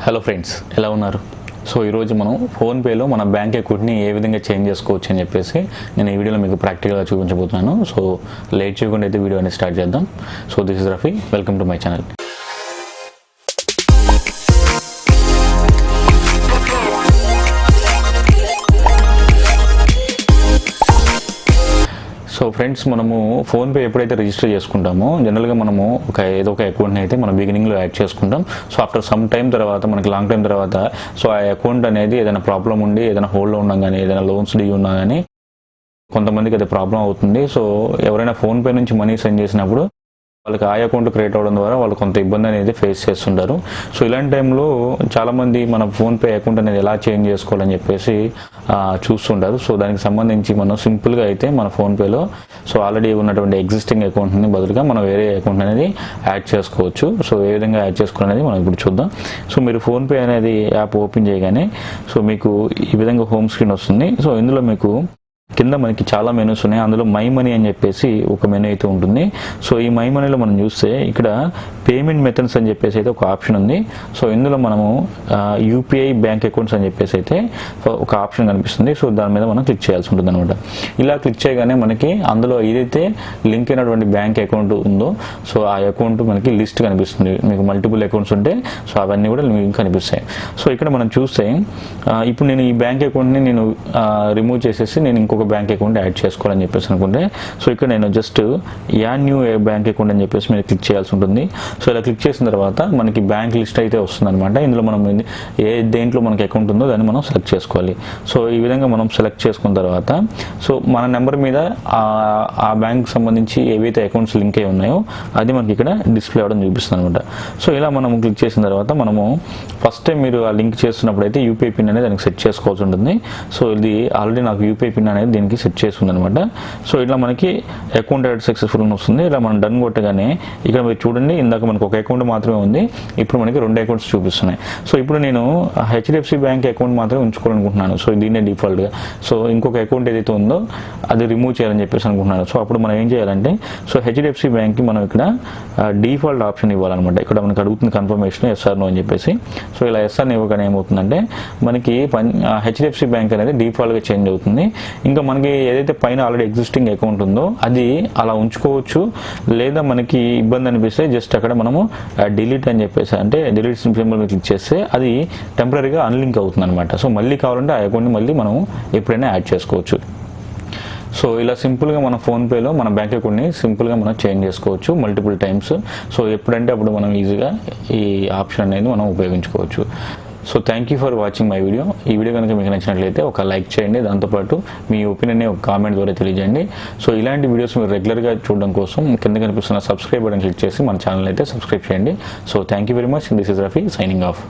Hello friends, ఎలా ఉన్నారు? So ఈరోజు మనం ఫోన్పేలో మన బ్యాంక్ అకౌంట్ని ఏ విధంగా చేంజ్ చేసుకోవచ్చు అని చెప్పేసి నేను ఈ వీడియోలో మీకు ప్రాక్టికల్గా చూపించబోతున్నాను. సో లేట్ చేయకుండా అయితే వీడియో అనేది స్టార్ట్ చేద్దాం. So this is Rafi, welcome to my channel. So friends, మనము ఫోన్పే ఎప్పుడైతే రిజిస్టర్ చేసుకుంటామో జనరల్గా మనము ఏదో ఒక అకౌంట్ని అయితే మనం బిగినింగ్లో యాడ్ చేసుకుంటాం. సో ఆఫ్టర్ సమ్ టైం తర్వాత, మనకి లాంగ్ టైం తర్వాత, సో ఆ అకౌంట్ అనేది ఏదైనా ప్రాబ్లం ఉండి, ఏదైనా హోల్డ్లో ఉన్నా కానీ, ఏదైనా లోన్స్ డ్యూ ఉన్నా కానీ కొంతమందికి అది ప్రాబ్లం అవుతుంది. సో ఎవరైనా ఫోన్పే నుంచి మనీ సెండ్ చేసినప్పుడు వాళ్ళకి ఆ అకౌంట్ క్రియేట్ అవ్వడం ద్వారా వాళ్ళు కొంత ఇబ్బంది అనేది ఫేస్ చేస్తుంటారు. సో ఇలాంటి టైంలో చాలామంది మన ఫోన్పే అకౌంట్ అనేది ఎలా చేంజ్ చేసుకోవాలని చెప్పేసి చూస్తుంటారు. సో దానికి సంబంధించి మనం సింపుల్గా అయితే మన ఫోన్పేలో సో ఆల్రెడీ ఉన్నటువంటి ఎగ్జిస్టింగ్ అకౌంట్ని బదులుగా మనం వేరే అకౌంట్ అనేది యాడ్ చేసుకోవచ్చు. సో ఏ విధంగా యాడ్ చేసుకోవాలనేది మనం ఇప్పుడు చూద్దాం. సో మీరు ఫోన్పే అనేది యాప్ ఓపెన్ చేయగానే సో మీకు ఈ విధంగా హోమ్ స్క్రీన్ వస్తుంది. సో ఇందులో మీకు కింద మనకి చాలా మెనూస్ ఉన్నాయి. అందులో మై మనీ అని చెప్పేసి ఒక మెనూ అయితే ఉంటుంది. సో ఈ మై మనీలో మనం చూస్తే ఇక్కడ పేమెంట్ మెథడ్స్ అని చెప్పేసి అయితే ఒక ఆప్షన్ ఉంది. సో ఇందులో మనము యూపీఐ బ్యాంక్ అకౌంట్స్ అని చెప్పేసి అయితే ఒక ఆప్షన్ కనిపిస్తుంది. సో దాని మీద మనం క్లిక్ చేయాల్సి ఉంటుంది అనమాట. ఇలా క్లిక్ చేయగానే మనకి అందులో ఏదైతే లింక్ అయినటువంటి బ్యాంక్ అకౌంట్ ఉందో సో ఆ అకౌంట్ మనకి లిస్ట్ కనిపిస్తుంది. మీకు మల్టిపుల్ అకౌంట్స్ ఉంటే సో అవన్నీ కూడా మీకు కనిపిస్తాయి. సో ఇక్కడ మనం చూస్తే ఇప్పుడు నేను ఈ బ్యాంక్ అకౌంట్ని నేను రిమూవ్ చేసేసి నేను ఇంకొక బ్యాంక్ అకౌంట్ యాడ్ చేసుకోవాలని చెప్పేసి అనుకుంటే సో ఇక్కడ నేను just add new bank account అని చెప్పేసి మీరు క్లిక్ చేయాల్సి ఉంటుంది. సో ఇలా క్లిక్ చేసిన తర్వాత మనకి బ్యాంక్ లిస్ట్ అయితే వస్తుంది అనమాట. ఇందులో మనం దేంట్లో మనకి అకౌంట్ ఉందో దాన్ని మనం సెలెక్ట్ చేసుకోవాలి. సో ఈ విధంగా మనం సెలెక్ట్ చేసుకున్న తర్వాత సో మన నెంబర్ మీద ఆ బ్యాంక్ సంబంధించి ఏవైతే అకౌంట్స్ లింక్ అయి ఉన్నాయో అది మనకి ఇక్కడ డిస్ప్లే అవ్వడం చూపిస్తుంది అనమాట. సో ఇలా మనం క్లిక్ చేసిన తర్వాత మనము ఫస్ట్ టైం మీరు ఆ లింక్ చేస్తున్నప్పుడు అయితే యూపీఐ పిన్ అనేది దానికి సెట్ చేసుకోవాల్సి ఉంటుంది. సో ఇది ఆల్రెడీ నాకు యూపీఐ పిన్ అనేది దీనికి సెట్ చేస్తుంది అనమాట. సో ఇట్లా మనకి అకౌంట్ యాడ్ సక్సెస్ఫుల్ అని వస్తుంది. ఇలా మనం డన్ కొట్టగానే ఇక్కడ మీరు చూడండి, ఇందాక మనకు ఒక అకౌంట్ మాత్రమే ఉంది, ఇప్పుడు మనకి 2 అకౌంట్స్ చూపిస్తున్నాయి. సో ఇప్పుడు నేను హెచ్డిఎఫ్సి బ్యాంక్ అకౌంట్ మాత్రమే ఉంచుకోవాలనుకుంటున్నాను. సో దీన్నే డిఫాల్ట్గా. సో ఇంకొక అకౌంట్ ఏదైతే ఉందో అది రిమూవ్ చేయాలని చెప్పేసి అనుకుంటున్నాను. సో అప్పుడు మనం ఏం చేయాలంటే సో హెచ్డిఎఫ్సి బ్యాంక్కి మనం ఇక్కడ డిఫాల్ట్ ఆప్షన్ ఇవ్వాలన్నమాట. ఇక్కడ మనకు అడుగుతుంది కన్ఫర్మేషన్ ఎస్ఆర్ నో అని చెప్పేసి. సో ఇలా ఎస్ఆర్ని ఇవ్వగానే ఏమవుతుందంటే మనకి హెచ్డిఎఫ్సి బ్యాంక్ అనేది డిఫాల్ట్గా చేంజ్ అవుతుంది. ఇంకా మనకి ఏదైతే పైన ఆల్రెడీ ఎగ్జిస్టింగ్ అకౌంట్ ఉందో అది అలా ఉంచుకోవచ్చు. లేదా మనకి ఇబ్బంది అనిపిస్తే జస్ట్ అక్కడ మనము డిలీట్ అని చెప్పేసి, అంటే డిలీట్ సింబల్ క్లిక్ చేస్తే అది టెంపరీగా అన్లింక్ అవుతుంది అనమాట. సో మళ్ళీ కావాలంటే ఆ అకౌంట్ని మళ్ళీ మనం ఎప్పుడైనా యాడ్ చేసుకోవచ్చు. సో ఇలా సింపుల్గా మన ఫోన్పేలో మన బ్యాంక్ అకౌంట్ని సింపుల్గా మనం చేంజ్ చేసుకోవచ్చు మల్టిపుల్ టైమ్స్. సో ఎప్పుడంటే అప్పుడు మనం ఈజీగా ఈ ఆప్షన్ అనేది మనం ఉపయోగించుకోవచ్చు. So thank you for watching my video. ఈ వీడియో కనుక మీకు నచ్చినట్లయితే ఒక లైక్ చేయండి, దాంతోపాటు మీ ఒపీనియన్ని ఒక కామెంట్ ద్వారా తెలియజేయండి. సో ఇలాంటి వీడియోస్ మీరు రెగ్యులర్గా చూడడం కోసం కింద కనిపిస్తున్న సబ్స్క్రైబ్ బటన్ క్లిక్ చేసి మన ఛానల్ అయితే సబ్స్క్రైబ్ చేయండి. So thank you very much. This is Rafi signing off.